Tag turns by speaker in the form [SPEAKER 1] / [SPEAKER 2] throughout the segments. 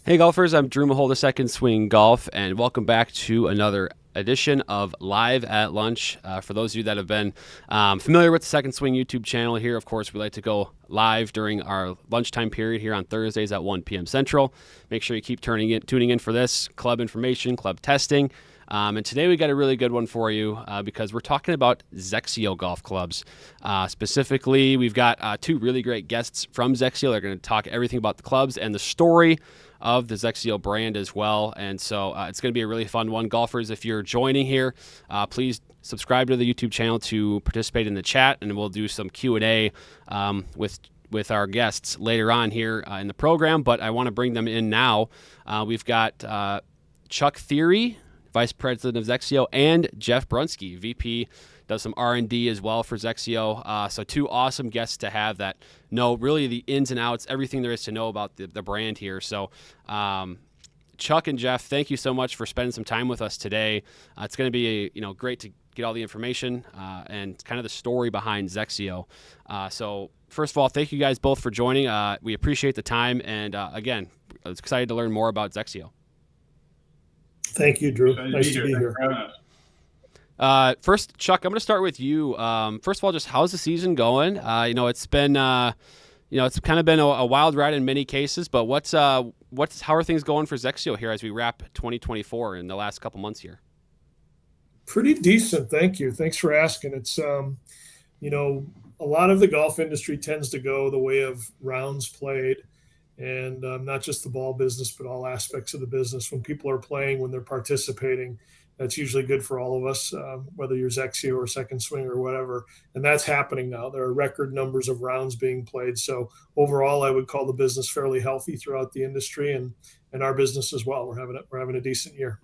[SPEAKER 1] Hey golfers, I'm Drew Mahowald of Second Swing Golf, and welcome back to another edition of Live at Lunch. For those of you that have been familiar with the Second Swing YouTube channel here, of course, we like to go live during our lunchtime period here on Thursdays at 1 p.m. Central. Make sure you keep tuning in for this club information, club testing. And today we got a really good one for you because we're talking about XXIO golf clubs. Specifically, we've got two really great guests from XXIO. They're going to talk everything about the clubs and the story of the XXIO brand as well. And so it's going to be a really fun one. Golfers, if you're joining here, please subscribe to the YouTube channel to participate in the chat, and we'll do some Q&A with our guests later on here in the program. But I want to bring them in now. We've got Chuck Thiry, Vice President of XXIO, and Jeff Brunski, VP, does some R&D as well for XXIO. So two awesome guests to have that know really the ins and outs, everything there is to know about the brand here. So Chuck and Jeff, thank you so much for spending some time with us today. It's going to be great to get all the information and kind of the story behind XXIO. So first of all, thank you guys both for joining. We appreciate the time, and again, I was excited to learn more about XXIO.
[SPEAKER 2] Thank you, Drew. Nice to be here.
[SPEAKER 1] First, Chuck, I'm going to start with you. First of all, just how's the season going? It's been, it's kind of been a wild ride in many cases, but how are things going for XXIO here as we wrap 2024 in the last couple months here?
[SPEAKER 2] Pretty decent. Thank you. Thanks for asking. It's, a lot of the golf industry tends to go the way of rounds played, and not just the ball business, but all aspects of the business. When people are playing, when they're participating, that's usually good for all of us, whether you're XXIO or Second Swing or whatever. And that's happening now. There are record numbers of rounds being played. So overall, I would call the business fairly healthy throughout the industry and our business as well. We're having a decent year.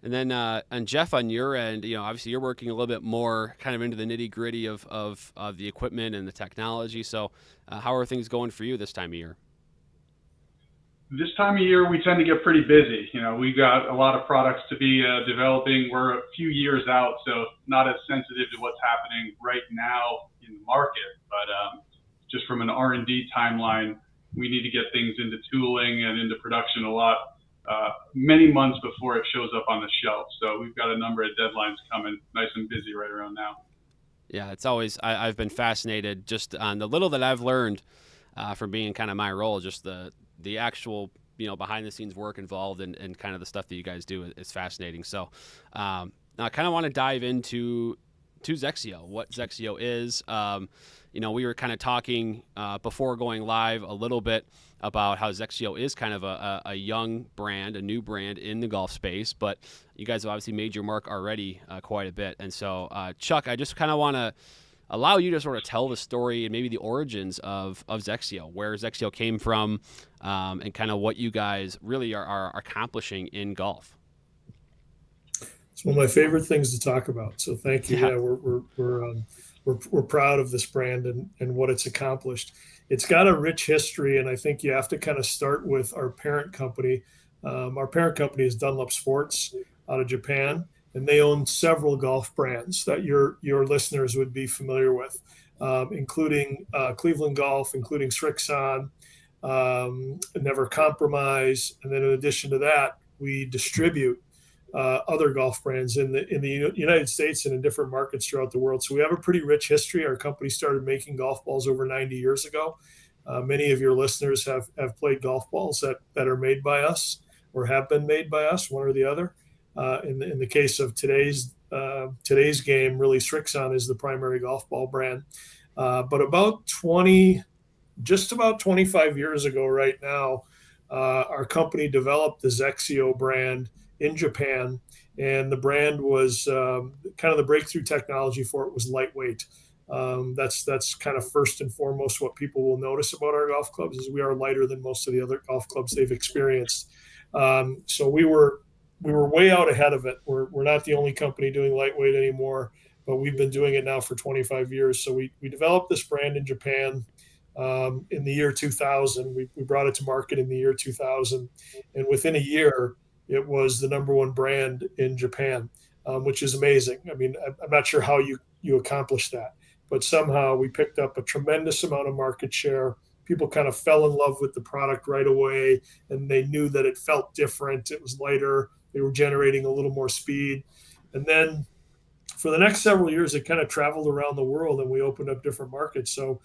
[SPEAKER 1] And then, and Jeff, on your end, obviously you're working a little bit more kind of into the nitty gritty of the equipment and the technology. So how are things going for you this time of year?
[SPEAKER 3] This time of year, we tend to get pretty busy. We got a lot of products to be developing. We're a few years out, so not as sensitive to what's happening right now in the market. But just from an R&D timeline, we need to get things into tooling and into production a lot, many months before it shows up on the shelf. So we've got a number of deadlines coming, nice and busy right around now.
[SPEAKER 1] Yeah, it's always, I've been fascinated just on the little that I've learned from being kind of my role, just the actual, behind the scenes work involved and kind of the stuff that you guys do is fascinating. So now I kind of want to dive into XXIO, what XXIO is. We were kind of talking before going live a little bit about how XXIO is kind of a young brand, a new brand in the golf space, but you guys have obviously made your mark already quite a bit. And so, Chuck, I just kind of want to allow you to sort of tell the story and maybe the origins of XXIO, where XXIO came from, and kind of what you guys really are accomplishing in golf.
[SPEAKER 2] It's one of my favorite things to talk about. So thank you. Yeah, we're proud of this brand and what it's accomplished. It's got a rich history, and I think you have to kind of start with our parent company. Our parent company is Dunlop Sports out of Japan, and they own several golf brands that your listeners would be familiar with, including Cleveland Golf, including Srixon, Never Compromise, and then in addition to that, we distribute other golf brands in the United States and in different markets throughout the world. So we have a pretty rich history. Our company started making golf balls over 90 years ago. Many of your listeners have played golf balls that are made by us or have been made by us, one or the other. In the case of today's game, really Srixon is the primary golf ball brand. But just about 25 years ago right now, our company developed the XXIO brand in Japan, and the brand was kind of the breakthrough technology for it was lightweight. That's kind of first and foremost what people will notice about our golf clubs is we are lighter than most of the other golf clubs they've experienced. So we were way out ahead of it. We're not the only company doing lightweight anymore, but we've been doing it now for 25 years. So we developed this brand in Japan in the year 2000. We brought it to market in the year 2000, and within a year, it was the number one brand in Japan, which is amazing. I mean, I'm not sure how you accomplished that, but somehow we picked up a tremendous amount of market share. people kind of fell in love with the product right away, and they knew that it felt different. It was lighter. They were generating a little more speed. And then for the next several years, it kind of traveled around the world, and we opened up different markets. So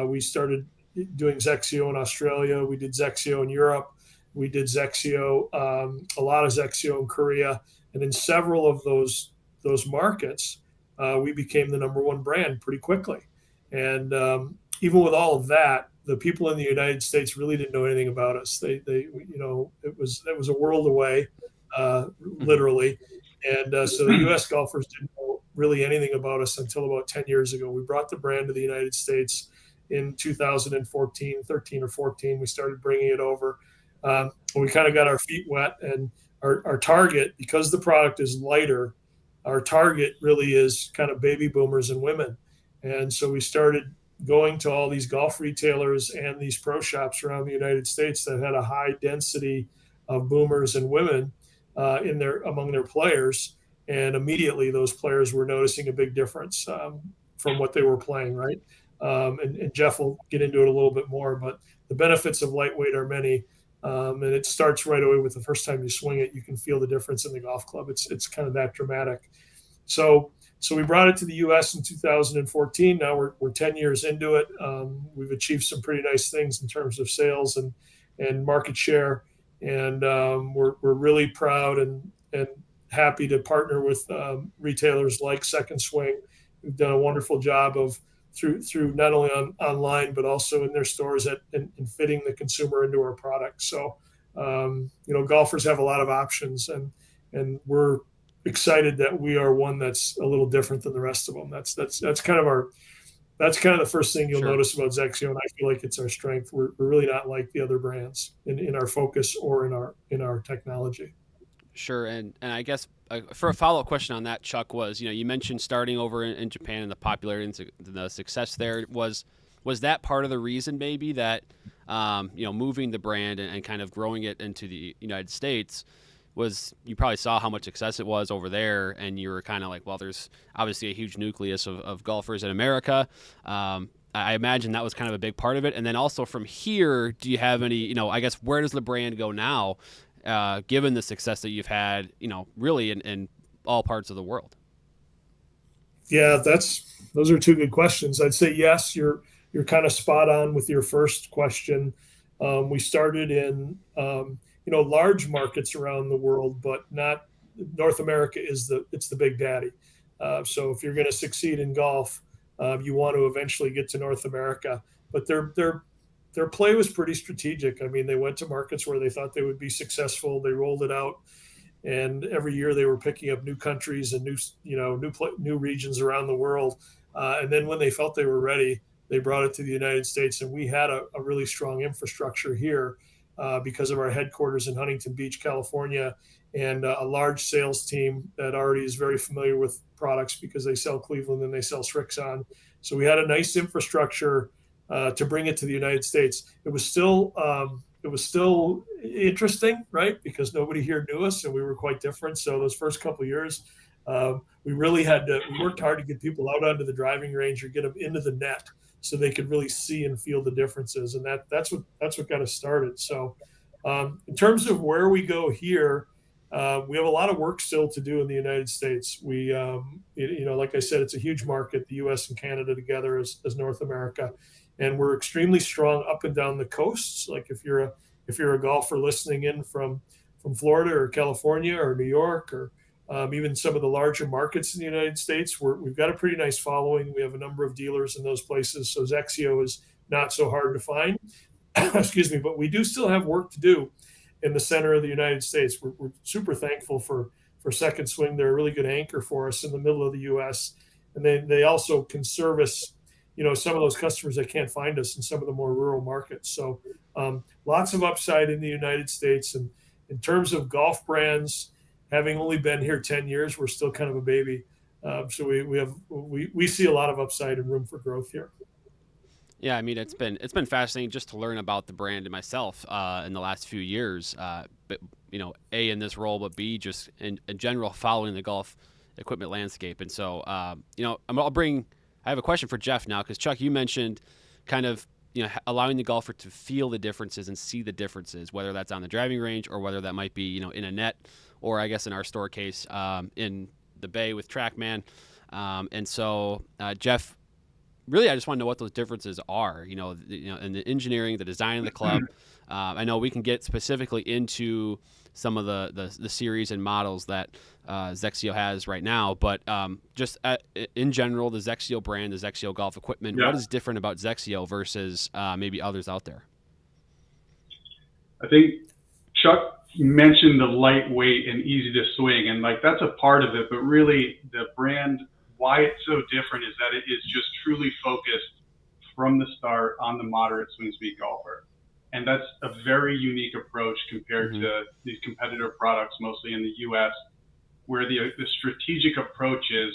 [SPEAKER 2] we started doing XXIO in Australia. We did XXIO in Europe. We did XXIO, a lot of XXIO in Korea. And in several of those markets, we became the number one brand pretty quickly. And even with all of that, the people in the United States really didn't know anything about us. They it was a world away, literally. And so the U.S. golfers didn't know really anything about us until about 10 years ago. We brought the brand to the United States in 2014, 13 or 14. We started bringing it over. We kind of got our feet wet, and our target, because the product is lighter, our target really is kind of baby boomers and women. And so we started going to all these golf retailers and these pro shops around the United States that had a high density of boomers and women among their players. And immediately those players were noticing a big difference from what they were playing, right? And Jeff will get into it a little bit more, but the benefits of lightweight are many. And it starts right away with the first time you swing it. You can feel the difference in the golf club. It's kind of that dramatic. So we brought it to the U.S. in 2014. Now we're 10 years into it. We've achieved some pretty nice things in terms of sales and market share. And we're really proud and happy to partner with retailers like Second Swing, who've done a wonderful job of through not only online but also in their stores in fitting the consumer into our product. So golfers have a lot of options, and we're excited that we are one that's a little different than the rest of them. That's kind of the first thing you'll notice about XXIO, and I feel like it's our strength. We're really not like the other brands in our focus or in our technology.
[SPEAKER 1] Sure, and I guess for a follow-up question on that, Chuck, was you mentioned starting over in Japan and the popularity and the success there. Was that part of the reason maybe that moving the brand and kind of growing it into the United States was, you probably saw how much success it was over there, and you were kind of like, well, there's obviously a huge nucleus of golfers in America. I imagine that was kind of a big part of it. And then also from here, do you have any, I guess, where does the brand go now, given the success that you've had, really in all parts of the world?
[SPEAKER 2] Yeah, those are two good questions. I'd say yes, you're kind of spot on with your first question. We started in large markets around the world, but not North America. It's the big daddy. So if you're going to succeed in golf, you want to eventually get to North America. But their play was pretty strategic. I mean, they went to markets where they thought they would be successful. They rolled it out, and every year they were picking up new countries and new regions around the world. And then when they felt they were ready, they brought it to the United States, and we had a really strong infrastructure here because of our headquarters in Huntington Beach, California, and a large sales team that already is very familiar with products because they sell Cleveland and they sell Srixon. So we had a nice infrastructure to bring it to the United States. It was still interesting, right? Because nobody here knew us, and we were quite different. So those first couple of years, we worked hard to get people out onto the driving range or get them into the net so they could really see and feel the differences. And that's what got us started. So in terms of where we go here, we have a lot of work still to do in the United States. We, like I said, it's a huge market, the U.S. and Canada together as North America. And we're extremely strong up and down the coasts. Like if you're a golfer listening in from Florida or California or New York or even some of the larger markets in the United States, we've got a pretty nice following. We have a number of dealers in those places. So XXIO is not so hard to find. Excuse me, but we do still have work to do in the center of the United States. We're super thankful for Second Swing. They're a really good anchor for us in the middle of the U.S. And they also can service some of those customers that can't find us in some of the more rural markets. So lots of upside in the United States. And in terms of golf brands, having only been here 10 years, we're still kind of a baby. So we see a lot of upside and room for growth here.
[SPEAKER 1] Yeah, I mean, it's been fascinating just to learn about the brand and myself in the last few years. But A, in this role, but B, just in general following the golf equipment landscape. And so I have a question for Jeff now, because Chuck, you mentioned kind of allowing the golfer to feel the differences and see the differences, whether that's on the driving range or whether that might be, in a net, or I guess in our store case, in the bay with TrackMan. And so, Jeff, really, I just want to know what those differences are, in the engineering, the design of the club. I know we can get specifically into some of the series and models that XXIO has right now, but just in general, the XXIO brand, the XXIO golf equipment, what is different about XXIO versus maybe others out there?
[SPEAKER 3] I think Chuck mentioned the lightweight and easy to swing, and that's a part of it, but really the brand, why it's so different is that it is just truly focused from the start on the moderate swing speed golfer. And that's a very unique approach compared to these competitor products, mostly in the US, where the strategic approach is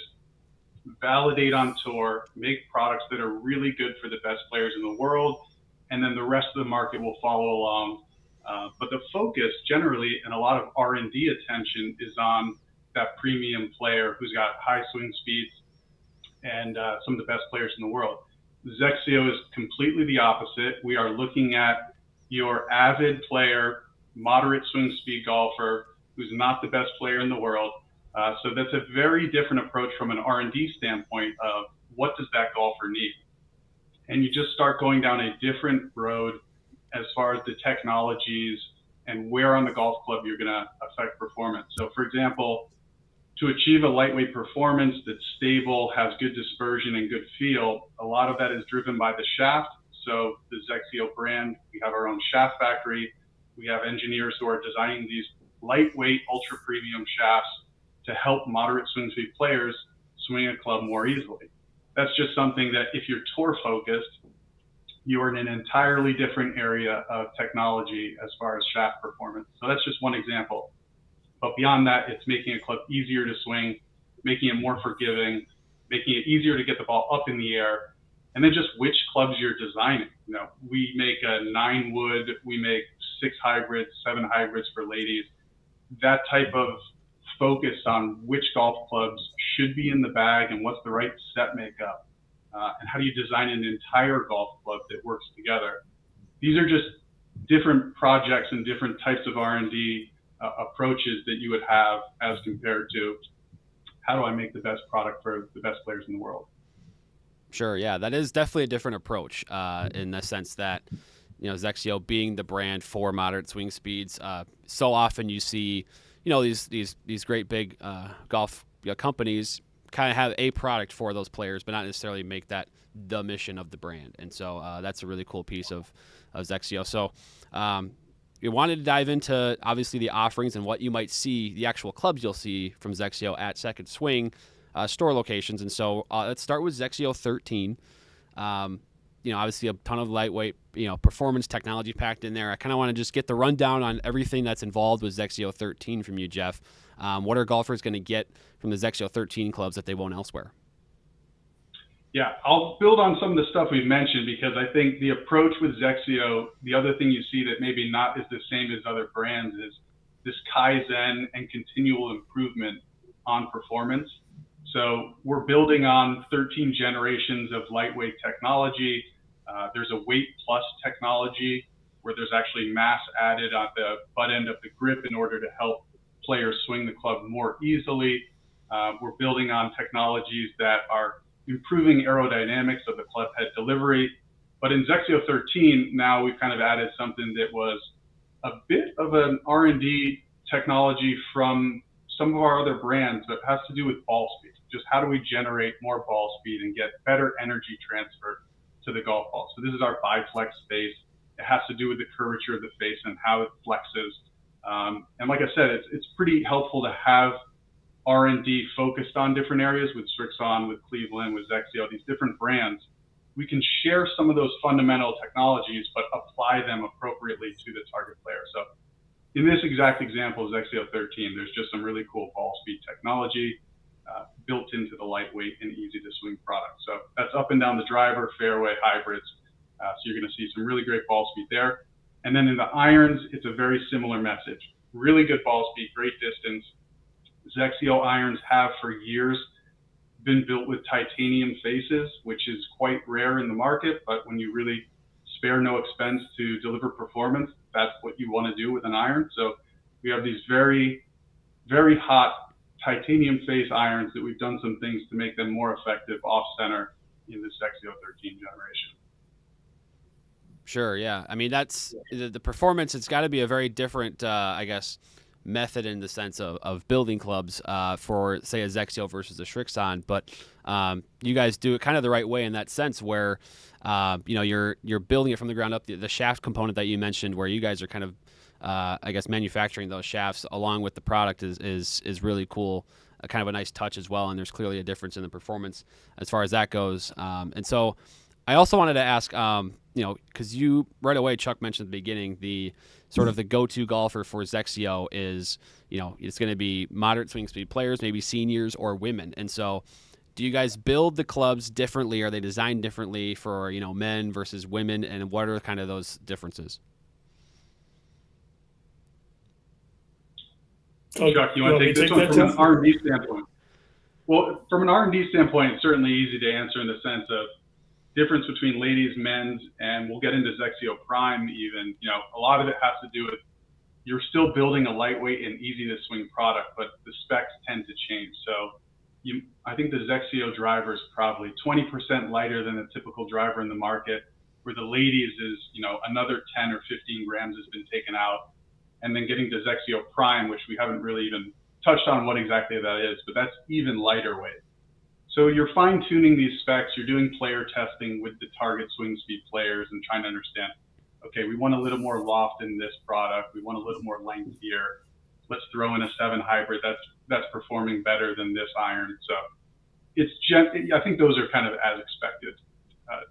[SPEAKER 3] validate on tour, make products that are really good for the best players in the world, and then the rest of the market will follow along. But the focus generally, and a lot of R&D attention, is on that premium player who's got high swing speeds and some of the best players in the world. XXIO is completely the opposite. We are looking at your avid player, moderate swing speed golfer who's not the best player in the world. So that's a very different approach from an R&D standpoint of what does that golfer need? And you just start going down a different road as far as the technologies and where on the golf club you're going to affect performance. So for example, to achieve a lightweight performance that's stable, has good dispersion and good feel, a lot of that is driven by the shaft. So the XXIO brand, we have our own shaft factory. We have engineers who are designing these lightweight, ultra premium shafts to help moderate swing speed players swing a club more easily. That's just something that if you're tour focused, you are in an entirely different area of technology as far as shaft performance. So that's just one example. But beyond that, it's making a club easier to swing, making it more forgiving, making it easier to get the ball up in the air, and then just which clubs you're designing. We make a 9-wood, we make 6 hybrids, 7 hybrids for ladies. That type of focus on which golf clubs should be in the bag and what's the right set makeup, and how do you design an entire golf club that works together. These are just different projects and different types of R&D approaches that you would have as compared to how do I make the best product for the best players in the world.
[SPEAKER 1] Sure, yeah, that is definitely a different approach in the sense that, XXIO being the brand for moderate swing speeds. So often you see, these great big golf companies kind of have a product for those players, but not necessarily make that the mission of the brand. And so that's a really cool piece of XXIO. So we wanted to dive into obviously the offerings and what you might see, the actual clubs you'll see from XXIO at Second Swing store locations. And so let's start with XXIO 13. Obviously a ton of lightweight, performance technology packed in there. I kind of want to just get the rundown on everything that's involved with XXIO 13 from you, Jeff. What are golfers going to get from the XXIO 13 clubs that they won't elsewhere?
[SPEAKER 3] Yeah, I'll build on some of the stuff we've mentioned because I think the approach with XXIO, the other thing you see that maybe not is the same as other brands is this Kaizen and continual improvement on performance. So we're building on 13 generations of lightweight technology. There's a weight plus technology where there's actually mass added on the butt end of the grip in order to help players swing the club more easily. We're building on technologies that are improving aerodynamics of the club head delivery. But in XXIO 13, now we've kind of added something that was a bit of an R&D technology from some of our other brands that has to do with ball speed. Just how do we generate more ball speed and get better energy transfer to the golf ball? So this is our biflex face. It has to do with the curvature of the face and how it flexes. And like I said, it's pretty helpful to have R&D focused on different areas with Strixon, with Cleveland, with XXIO, these different brands. We can share some of those fundamental technologies, but apply them appropriately to the target player. So in this exact example of XXIO 13, there's just some really cool ball speed technology built into the lightweight and easy to swing product. So that's up and down the driver, fairway, hybrids. So you're going to see some really great ball speed there. And then in the irons, it's a very similar message. Really good ball speed, great distance. XXIO irons have for years been built with titanium faces, which is quite rare in the market. But when you really spare no expense to deliver performance. That's what you want to do with an iron. So we have these very, very hot titanium face irons that we've done some things to make them more effective off center in this XXIO 13 generation.
[SPEAKER 1] Sure. Yeah. I mean, that's the performance. It's got to be a very different, I guess, method in the sense of building clubs for, say, a XXIO versus a Srixon. But you guys do it kind of the right way in that sense where, you're building it from the ground up. The shaft component that you mentioned where you guys are kind of, I guess, manufacturing those shafts along with the product is really cool. Kind of a nice touch as well. And there's clearly a difference in the performance as far as that goes. And so I also wanted to ask, because you right away, Chuck mentioned at the beginning, the sort of the go-to golfer for XXIO is, it's going to be moderate swing speed players, maybe seniors or women. And so do you guys build the clubs differently? Are they designed differently for, men versus women? And what are kind of those differences?
[SPEAKER 3] Chuck, you want to take this one from an R&D standpoint? Well, from an R&D standpoint, it's certainly easy to answer in the sense of difference between ladies, men's, and we'll get into XXIO Prime even. A lot of it has to do with you're still building a lightweight and easy to swing product, but the specs tend to change. So I think the XXIO driver is probably 20% lighter than a typical driver in the market, where the ladies is, another 10 or 15 grams has been taken out. And then getting to XXIO Prime, which we haven't really even touched on what exactly that is, but that's even lighter weight. So you're fine tuning these specs, you're doing player testing with the target swing speed players and trying to understand, okay, we want a little more loft in this product, we want a little more length here. Let's throw in a 7 hybrid that's performing better than this iron. So I think those are kind of as expected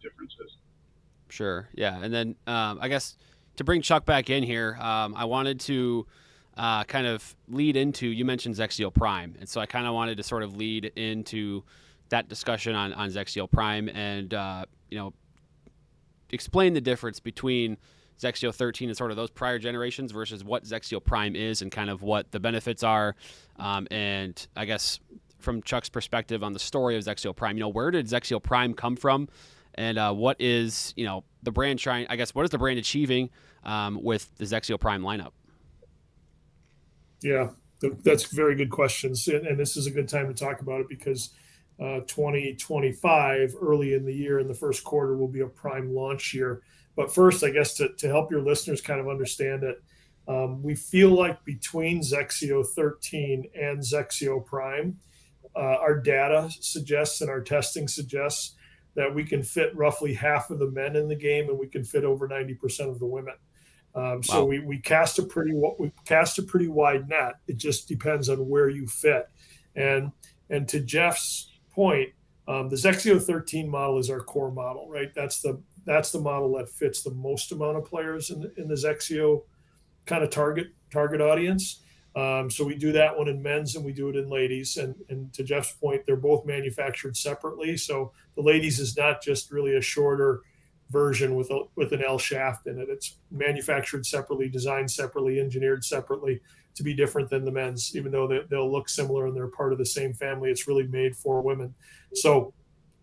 [SPEAKER 3] differences.
[SPEAKER 1] Sure. Yeah. And then I guess to bring Chuck back in here, I wanted to kind of lead into, you mentioned XXIO Prime. And so I kind of wanted to sort of lead into that discussion on XXIO Prime and, explain the difference between XXIO 13 and sort of those prior generations versus what XXIO Prime is and kind of what the benefits are. And I guess from Chuck's perspective on the story of XXIO Prime, where did XXIO Prime come from? And what is, the brand trying, I guess, what is the brand achieving with the XXIO Prime lineup?
[SPEAKER 2] Yeah, that's very good questions. And this is a good time to talk about it because 2025, early in the year, in the first quarter, will be a Prime launch year. But first, I guess to help your listeners kind of understand it, we feel like between XXIO 13 and XXIO Prime, our data suggests and our testing suggests that we can fit roughly half of the men in the game and we can fit over 90% of the women. So we cast a pretty wide net. It just depends on where you fit. And to Jeff's point, the XXIO 13 model is our core model, right? That's the model that fits the most amount of players in the XXIO kind of target audience. So we do that one in men's and we do it in ladies. And to Jeff's point, they're both manufactured separately. So the ladies is not just really a shorter version with an L shaft in it. It's manufactured separately, designed separately, engineered separately to be different than the men's, even though they'll look similar and they're part of the same family. It's really made for women. So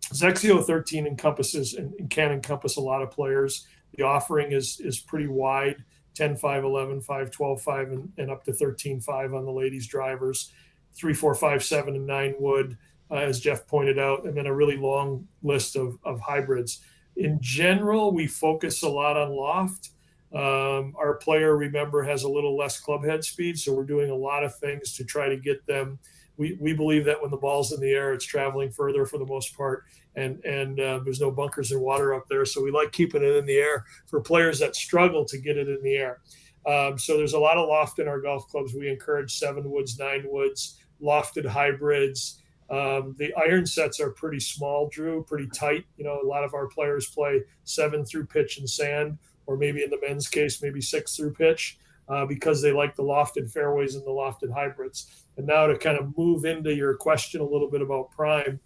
[SPEAKER 2] XXIO 13 encompasses and can encompass a lot of players. The offering is pretty wide, 10, 5, 11, 5, 12, 5, and up to 13, 5 on the ladies drivers, 3, 4, 5, 7, and 9 wood, as Jeff pointed out, and then a really long list of hybrids. In general, we focus a lot on loft. Our player, remember, has a little less club head speed, so we're doing a lot of things to try to get them. We believe that when the ball's in the air, it's traveling further for the most part, and there's no bunkers and water up there, so we like keeping it in the air for players that struggle to get it in the air. So there's a lot of loft in our golf clubs. We encourage 7 woods, 9 woods, lofted hybrids. The iron sets are pretty small, Drew, pretty tight. A lot of our players play 7 through pitch and sand, or maybe in the men's case, maybe 6 through pitch, because they like the lofted fairways and the lofted hybrids. And now to kind of move into your question a little bit about Prime,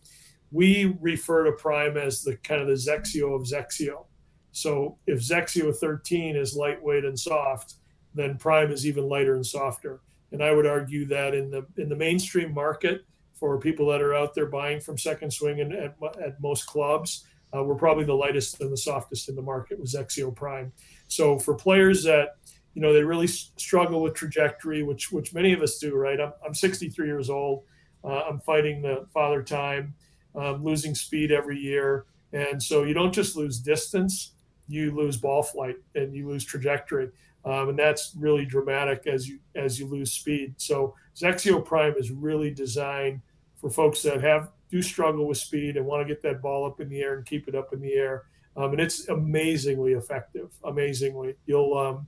[SPEAKER 2] we refer to Prime as the kind of the XXIO of XXIO. So if XXIO 13 is lightweight and soft, then Prime is even lighter and softer. And I would argue that in the mainstream market, for people that are out there buying from Second Swing and at most clubs, we're probably the lightest and the softest in the market with XXIO Prime. So for players that, they really struggle with trajectory, which many of us do, right? I'm 63 years old. I'm fighting the father time, losing speed every year. And so you don't just lose distance, you lose ball flight and you lose trajectory. And that's really dramatic as you lose speed. So XXIO Prime is really designed for folks that do struggle with speed and want to get that ball up in the air and keep it up in the air. And it's amazingly effective. Amazingly, you'll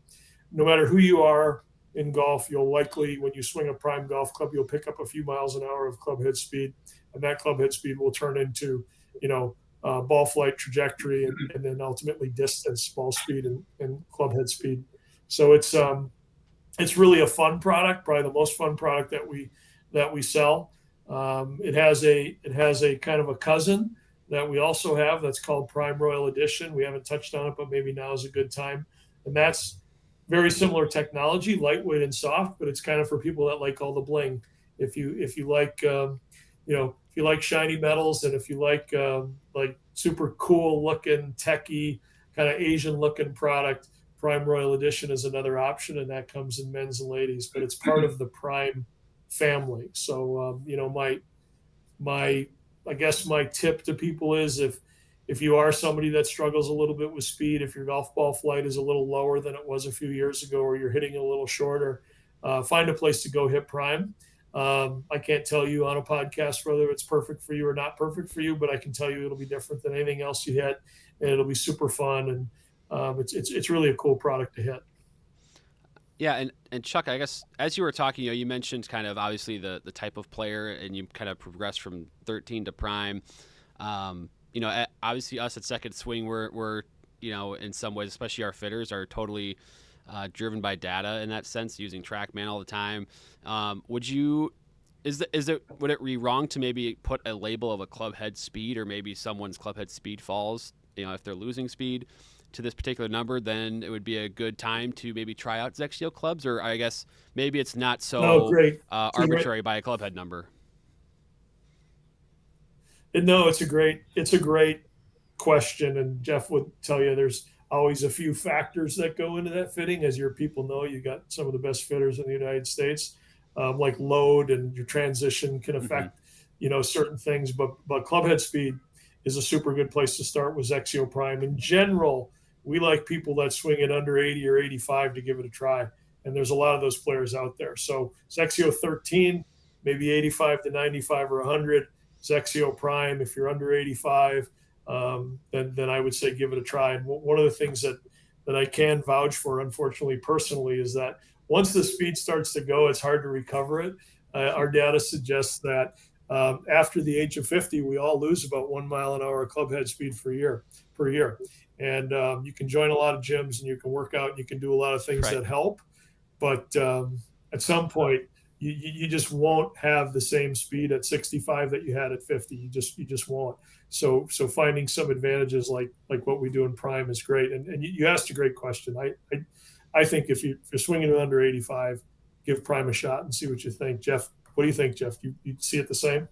[SPEAKER 2] no matter who you are in golf, you'll likely, when you swing a Prime golf club, you'll pick up a few miles an hour of club head speed, and that club head speed will turn into, ball flight trajectory and then ultimately distance, ball speed and club head speed. So it's really a fun product, probably the most fun product that we sell. It has a kind of a cousin that we also have that's called Prime Royal Edition. We haven't touched on it, but maybe now is a good time. And that's very similar technology, lightweight and soft, but it's kind of for people that like all the bling. If you like if you like shiny metals and if you like super cool looking techie kind of Asian looking product, Prime Royal Edition is another option, and that comes in men's and ladies, but it's part of the Prime family. So my I guess my tip to people is if you are somebody that struggles a little bit with speed, if your golf ball flight is a little lower than it was a few years ago, or you're hitting a little shorter, find a place to go hit Prime. I can't tell you on a podcast whether it's perfect for you or not perfect for you, but I can tell you it'll be different than anything else you hit, and it'll be super fun. And it's really a cool product to hit.
[SPEAKER 1] Yeah, and Chuck, I guess as you were talking, you mentioned kind of obviously the type of player, and you kind of progressed from 13 to Prime. Obviously us at Second Swing, we're in some ways, especially our fitters, are totally driven by data in that sense, using TrackMan all the time. Would it be wrong to maybe put a label of a club head speed, or maybe someone's club head speed falls, if they're losing speed to this particular number, then it would be a good time to maybe try out XXIO clubs? Or I guess maybe it's not so arbitrary by a club head number.
[SPEAKER 2] No, it's a great question, and Jeff would tell you there's always a few factors that go into that fitting. As your people know, you got some of the best fitters in the United States, like load and your transition can affect certain things, but club head speed is a super good place to start with XXIO Prime. In general, we like people that swing it under 80 or 85 to give it a try, and there's a lot of those players out there. So XXIO 13, maybe 85 to 95 or 100. XXIO Prime, if you're under 85, then I would say give it a try. And one of the things that I can vouch for, unfortunately, personally, is that once the speed starts to go, it's hard to recover it. Our data suggests that after the age of 50, we all lose about 1 mile an hour club head speed per year. And you can join a lot of gyms and you can work out and you can do a lot of things that help. But at some point, you just won't have the same speed at 65 that you had at 50. You just won't. So finding some advantages like what we do in Prime is great. And you asked a great question. I think if you're swinging it under 85, give Prime a shot and see what you think. Jeff, what do you think, Jeff? You see it the same?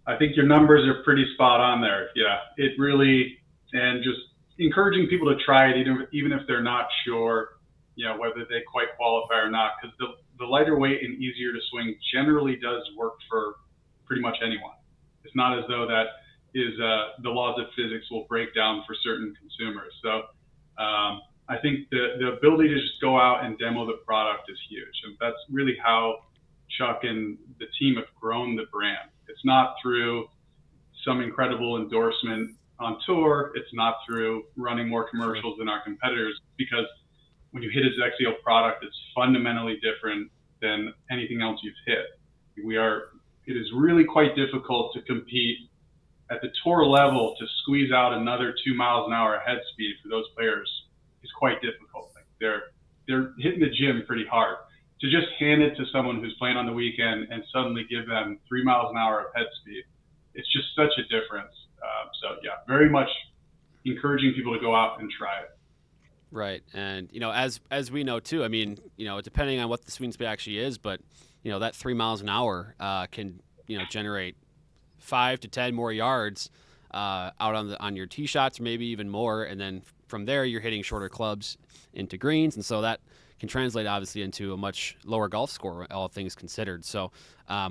[SPEAKER 3] I think your numbers are pretty spot on there. Yeah, it really, and just encouraging people to try it, even if they're not sure, whether they quite qualify or not, because the lighter weight and easier to swing generally does work for pretty much anyone. It's not as though that is the laws of physics will break down for certain consumers. So I think the ability to just go out and demo the product is huge. And that's really how Chuck and the team have grown the brand. It's not through some incredible endorsement on tour. It's not through running more commercials than our competitors, because when you hit a XXIO product, it's fundamentally different than anything else you've hit. It is really quite difficult to compete at the tour level. To squeeze out another 2 miles an hour head speed for those players is quite difficult. Like they're hitting the gym pretty hard. To just hand it to someone who's playing on the weekend and suddenly give them 3 miles an hour of head speed, it's just such a difference. So yeah, very much encouraging people to go out and try it.
[SPEAKER 1] Right. And, as we know too, I mean, depending on what the swing speed actually is, but, that 3 miles an hour can, generate 5 to 10 more yards out on your tee shots, maybe even more, and then from there you're hitting shorter clubs into greens, and so that can translate obviously into a much lower golf score, all things considered. So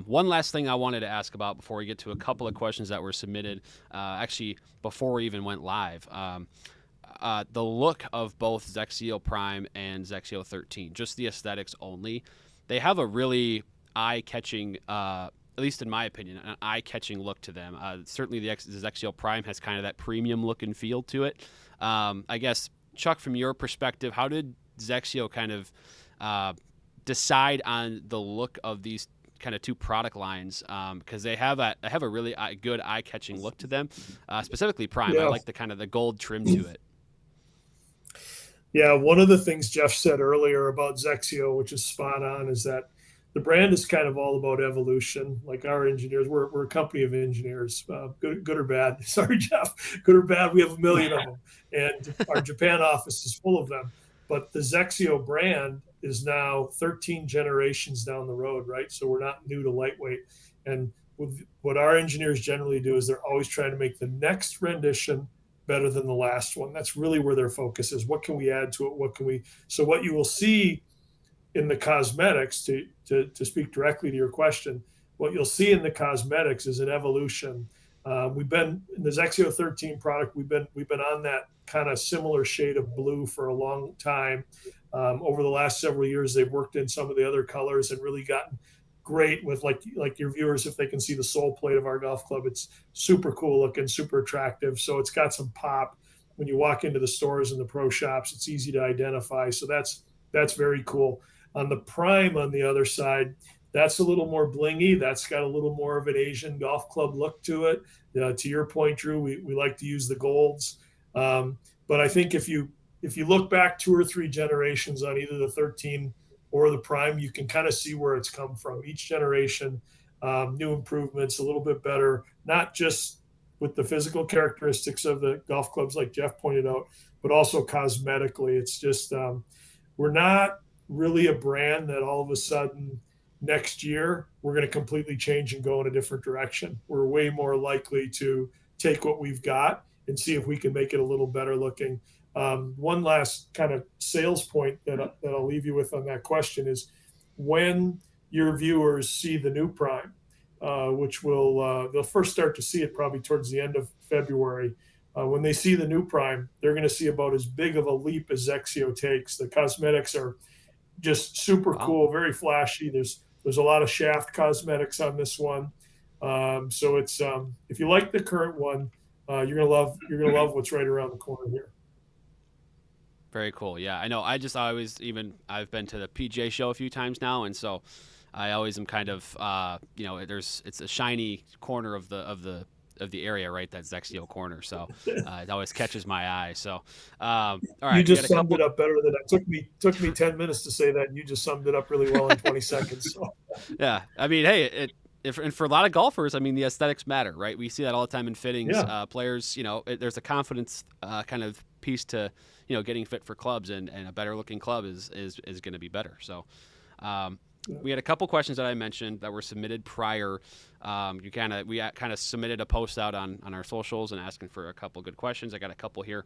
[SPEAKER 1] one last thing I wanted to ask about before we get to a couple of questions that were submitted, actually before we even went live. The look of both XXIO Prime and XXIO 13, just the aesthetics only, they have a really eye-catching, at least in my opinion, an eye-catching look to them. Certainly the XXIO Prime has kind of that premium look and feel to it. I guess, Chuck, from your perspective, how did XXIO kind of decide on the look of these kind of two product lines? Because they have a really good eye-catching look to them, specifically Prime. I like the kind of the gold trim to it.
[SPEAKER 2] Yeah, one of the things Jeff said earlier about XXIO, which is spot on, is that the brand is kind of all about evolution. Like our engineers, we're a company of engineers, good or bad. Sorry, Jeff, good or bad. We have a million of them, and our Japan office is full of them. But the XXIO brand is now 13 generations down the road, right? So we're not new to lightweight. And what our engineers generally do is they're always trying to make the next rendition better than the last one. That's really where their focus is. What can we add to it? So what you will see in the cosmetics, to speak directly to your question, what you'll see in the cosmetics is an evolution. We've been in the XXIO 13 product. We've been on that kind of similar shade of blue for a long time. Over the last several years, they've worked in some of the other colors and really gotten great with like your viewers, if they can see the sole plate of our golf club, it's super cool looking, super attractive. So it's got some pop when you walk into the stores and the pro shops. It's easy to identify. So that's very cool. On the Prime, on the other side, that's a little more blingy. That's got a little more of an Asian golf club look to it. To your point, Drew, we like to use the golds. But I think if you look back 2 or 3 generations on either the 13 or the Prime, you can kind of see where it's come from. Each generation, new improvements, a little bit better, not just with the physical characteristics of the golf clubs like Jeff pointed out, but also cosmetically. It's just, we're not really a brand that all of a sudden next year we're going to completely change and go in a different direction. We're way more likely to take what we've got and see if we can make it a little better looking. One last kind of sales point that I'll leave you with on that question is when your viewers see the new Prime, which they'll first start to see it probably towards the end of February. When they see the new Prime, they're going to see about as big of a leap as XXIO takes. The cosmetics are just super cool, very flashy. There's a lot of shaft cosmetics on this one. So it's if you like the current one, you're gonna love what's right around the corner here.
[SPEAKER 1] Very cool. Yeah, I know. I've been to the PGA show a few times now, and so I always am kind of it's a shiny corner of the area, right? That XXIO corner. So it always catches my eye. So all right,
[SPEAKER 2] you just summed it up better than that. Took me 10 minutes to say that, and you just summed it up really well in 20 seconds. So.
[SPEAKER 1] Yeah, I mean, hey, and for a lot of golfers, I mean, the aesthetics matter, right? We see that all the time in fittings. Yeah. Players, there's a confidence kind of piece to getting fit for clubs, and a better looking club is going to be better. So. We had a couple questions that I mentioned that were submitted prior. We kind of submitted a post out on our socials and asking for a couple good questions. I got a couple here.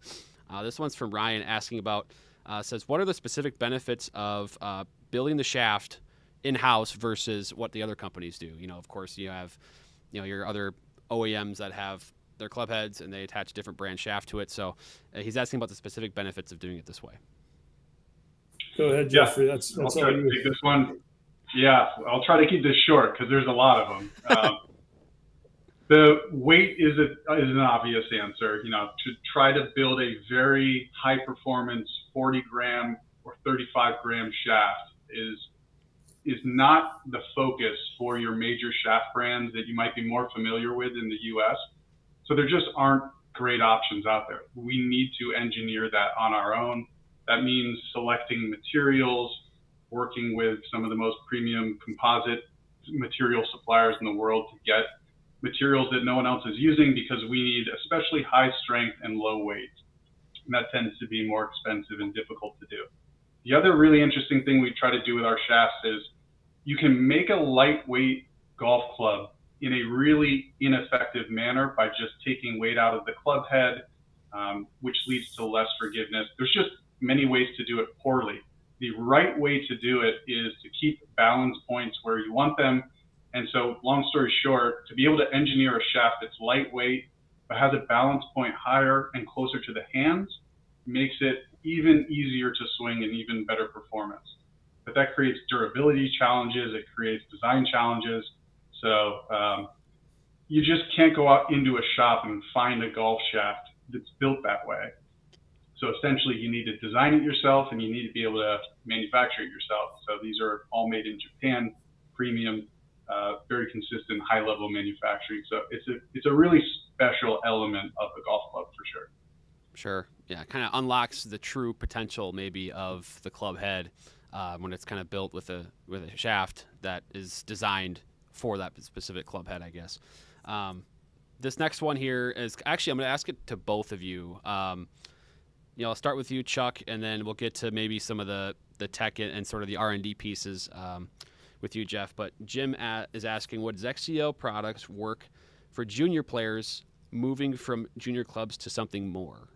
[SPEAKER 1] This one's from Ryan asking about, says, what are the specific benefits of building the shaft in-house versus what the other companies do? Of course, you have, your other OEMs that have their club heads and they attach different brand shaft to it. So he's asking about the specific benefits of doing it this way.
[SPEAKER 2] Go ahead, Jeffrey. That's
[SPEAKER 3] I'll try to take this one. Yeah, I'll try to keep this short because there's a lot of them. The weight is an obvious answer. To try to build a very high performance 40 gram or 35 gram shaft is not the focus for your major shaft brands that you might be more familiar with in the US. So there just aren't great options out there. We need to engineer that on our own. That means selecting materials, working with some of the most premium composite material suppliers in the world to get materials that no one else is using, because we need especially high strength and low weight. And that tends to be more expensive and difficult to do. The other really interesting thing we try to do with our shafts is you can make a lightweight golf club in a really ineffective manner by just taking weight out of the club head, which leads to less forgiveness. There's just many ways to do it poorly. The right way to do it is to keep balance points where you want them. And so, long story short, to be able to engineer a shaft that's lightweight but has a balance point higher and closer to the hands makes it even easier to swing and even better performance. But that creates durability challenges, it creates design challenges. So you just can't go out into a shop and find a golf shaft that's built that way. So essentially you need to design it yourself and you need to be able to manufacture it yourself. So these are all made in Japan, premium, very consistent, high-level manufacturing. So it's a really special element of the golf club for sure.
[SPEAKER 1] Sure. Yeah, kind of unlocks the true potential maybe of the club head when it's kind of built with a shaft that is designed for that specific club head, I guess. This next one here is actually, I'm going to ask it to both of you. I'll start with you, Chuck, and then we'll get to maybe some of the tech and sort of the R&D pieces with you, Jeff. But Jim is asking, would XXIO products work for junior players moving from junior clubs to something more?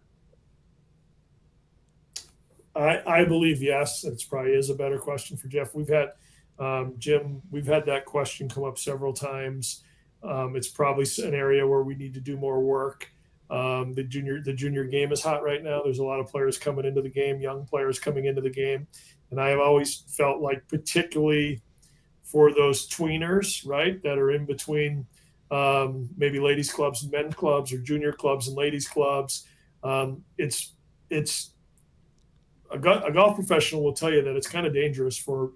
[SPEAKER 2] I believe yes. It probably is a better question for Jeff. We've had Jim. We've had that question come up several times. It's probably an area where we need to do more work. The junior game is hot right now. There's a lot of players coming into the game, young players coming into the game, and I have always felt like, particularly for those tweeners, right, that are in between maybe ladies clubs and men's clubs, or junior clubs and ladies clubs, it's a golf professional will tell you that it's kind of dangerous for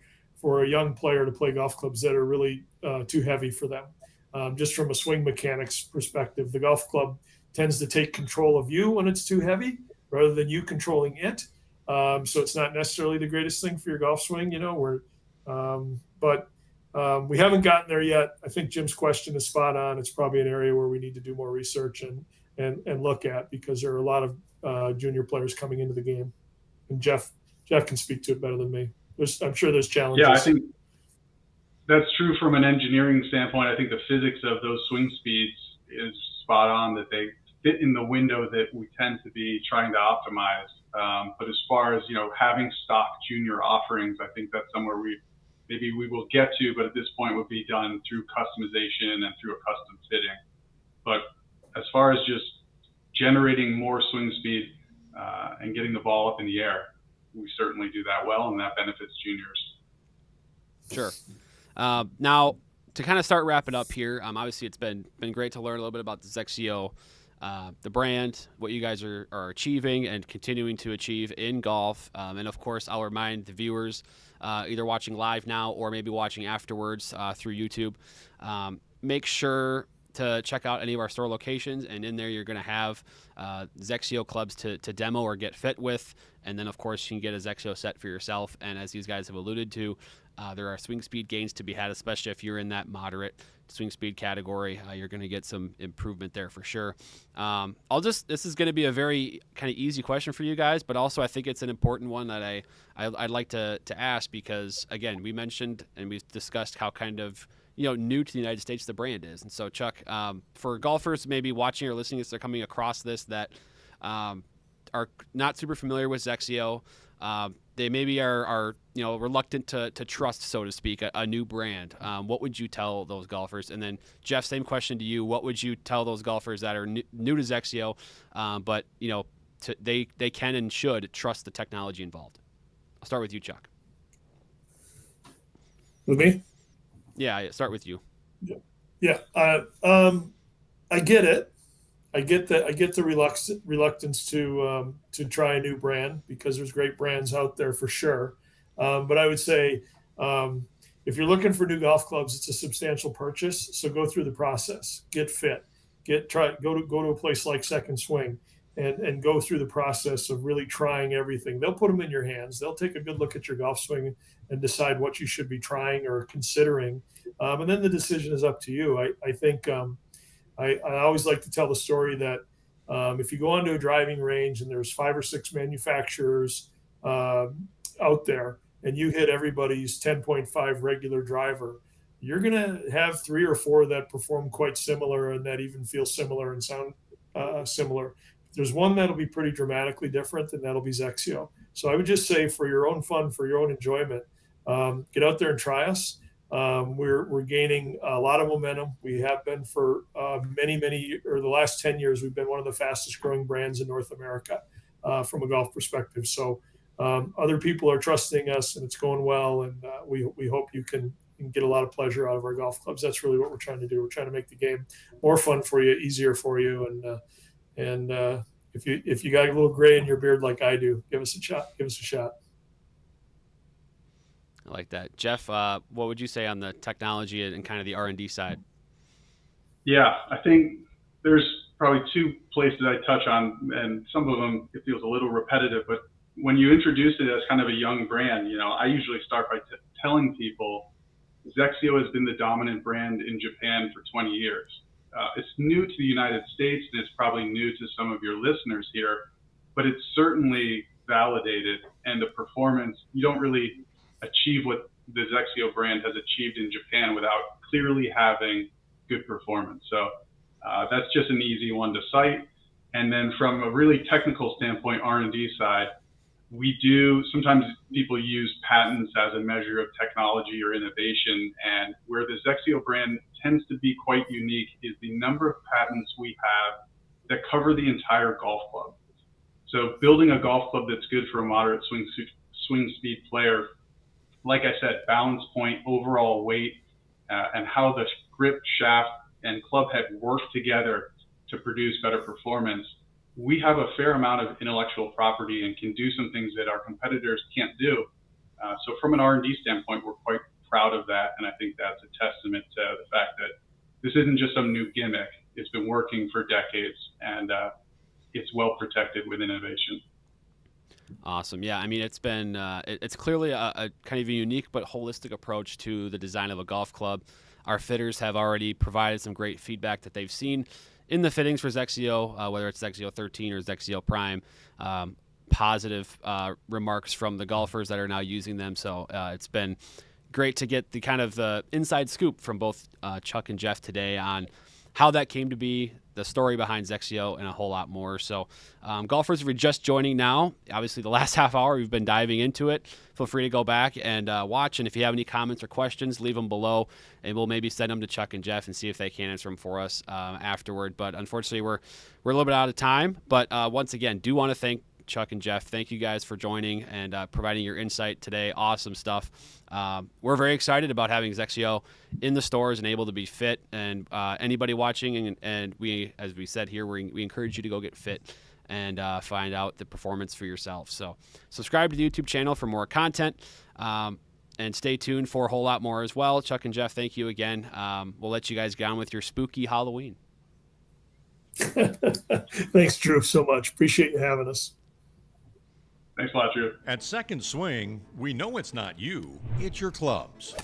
[SPEAKER 2] a young player to play golf clubs that are really too heavy for them. Just from a swing mechanics perspective, the golf club tends to take control of you when it's too heavy rather than you controlling it. So it's not necessarily the greatest thing for your golf swing, but we haven't gotten there yet. I think Jim's question is spot on. It's probably an area where we need to do more research and look at, because there are a lot of junior players coming into the game. And Jeff can speak to it better than me. I'm sure there's challenges.
[SPEAKER 3] Yeah, I think that's true from an engineering standpoint. I think the physics of those swing speeds is spot on, that they fit in the window that we tend to be trying to optimize. But as far as, having stock junior offerings, I think that's somewhere we will get to, but at this point would be done through customization and through a custom fitting. But as far as just generating more swing speed and getting the ball up in the air, we certainly do that well, and that benefits juniors.
[SPEAKER 1] Sure. Now, to kind of start wrapping up here, obviously it's been great to learn a little bit about the XXIO, the brand, what you guys are achieving and continuing to achieve in golf. And of course, I'll remind the viewers, either watching live now or maybe watching afterwards through YouTube, make sure to check out any of our store locations, and in there you're going to have XXIO clubs to demo or get fit with, and then of course you can get a XXIO set for yourself. And as these guys have alluded to, there are swing speed gains to be had, especially if you're in that moderate swing speed category. You're going to get some improvement there for sure. This is going to be a very kind of easy question for you guys, but also I think it's an important one that I'd like to ask, because again, we mentioned and we've discussed how kind of new to the United States the brand is. And so Chuck, for golfers maybe watching or listening as they're coming across this that are not super familiar with XXIO, they maybe are reluctant to trust, so to speak, a new brand. What would you tell those golfers? And then Jeff, same question to you. What would you tell those golfers that are new to XXIO, but they can and should trust the technology involved? I'll start with you, Chuck.
[SPEAKER 2] With me?
[SPEAKER 1] Yeah, start with you.
[SPEAKER 2] Yeah. I get it. I get the reluctance to try a new brand, because there's great brands out there for sure. But I would say, if you're looking for new golf clubs, it's a substantial purchase. So go through the process, get fit, go to a place like Second Swing, and go through the process of really trying everything. They'll put them in your hands. They'll take a good look at your golf swing and decide what you should be trying or considering. And then the decision is up to you. I think I always like to tell the story that if you go onto a driving range and there's 5 or 6 manufacturers out there, and you hit everybody's 10.5 regular driver, you're going to have 3 or 4 that perform quite similar and that even feel similar and sound similar. There's one that'll be pretty dramatically different, and that'll be XXIO. So I would just say, for your own fun, for your own enjoyment, get out there and try us. We're gaining a lot of momentum. We have been for the last 10 years. We've been one of the fastest growing brands in North America from a golf perspective. So other people are trusting us, and it's going well. And we hope you can get a lot of pleasure out of our golf clubs. That's really what we're trying to do. We're trying to make the game more fun for you, easier for you, and if you got a little gray in your beard like I do, give us a shot. Give us a shot.
[SPEAKER 1] I like that. Jeff, what would you say on the technology and kind of the R&D side?
[SPEAKER 3] Yeah, I think there's probably 2 places I touch on, and some of them it feels a little repetitive, but when you introduce it as kind of a young brand, I usually start by telling people XXIO has been the dominant brand in Japan for 20 years. It's new to the United States, and it's probably new to some of your listeners here, but it's certainly validated, and the performance, you don't really achieve what the XXIO brand has achieved in Japan without clearly having good performance. So that's just an easy one to cite. And then from a really technical standpoint, R&D side, sometimes people use patents as a measure of technology or innovation, and where the XXIO brand tends to be quite unique is the number of patents we have that cover the entire golf club. So building a golf club that's good for a moderate swing speed player, like I said, balance point, overall weight, and how the grip, shaft, and club head work together to produce better performance. We have a fair amount of intellectual property and can do some things that our competitors can't do. So from an R&D standpoint, we're quite proud of that, and I think that's a testament to the fact that this isn't just some new gimmick. It's been working for decades, and it's well protected with innovation.
[SPEAKER 1] Awesome. Yeah, I mean, it's been it's clearly a kind of a unique but holistic approach to the design of a golf club. Our fitters have already provided some great feedback that they've seen in the fittings for XXIO, whether it's XXIO 13 or Zio Prime. Positive remarks from the golfers that are now using them. So it's been great to get the kind of the inside scoop from both Chuck and Jeff today on how that came to be, the story behind XXIO, and a whole lot more. So golfers, if you're just joining now, obviously the last half hour we've been diving into it. Feel free to go back and watch, and if you have any comments or questions, leave them below, and we'll maybe send them to Chuck and Jeff and see if they can answer them for us afterward. But unfortunately, we're a little bit out of time. But once again, do want to thank Chuck and Jeff. Thank you guys for joining and providing your insight today. Awesome stuff. We're very excited about having XXIO in the stores and able to be fit. And anybody watching, and we, as we said here, we encourage you to go get fit and find out the performance for yourself. So subscribe to the YouTube channel for more content. And stay tuned for a whole lot more as well. Chuck and Jeff, thank you again. We'll let you guys get on with your spooky Halloween.
[SPEAKER 2] Thanks, Drew, so much. Appreciate you having us.
[SPEAKER 3] Thanks a lot, Drew.
[SPEAKER 4] At Second Swing, we know it's not you, it's your clubs.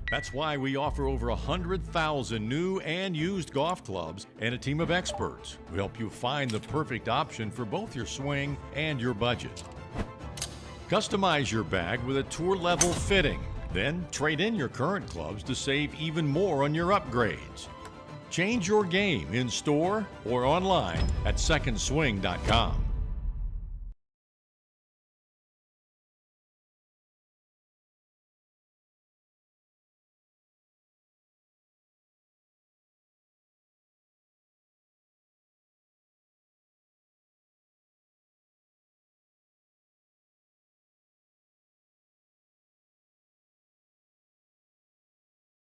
[SPEAKER 4] That's why we offer over 100,000 new and used golf clubs and a team of experts who help you find the perfect option for both your swing and your budget. Customize your bag with a tour-level fitting, then trade in your current clubs to save even more on your upgrades. Change your game in store or online at secondswing.com.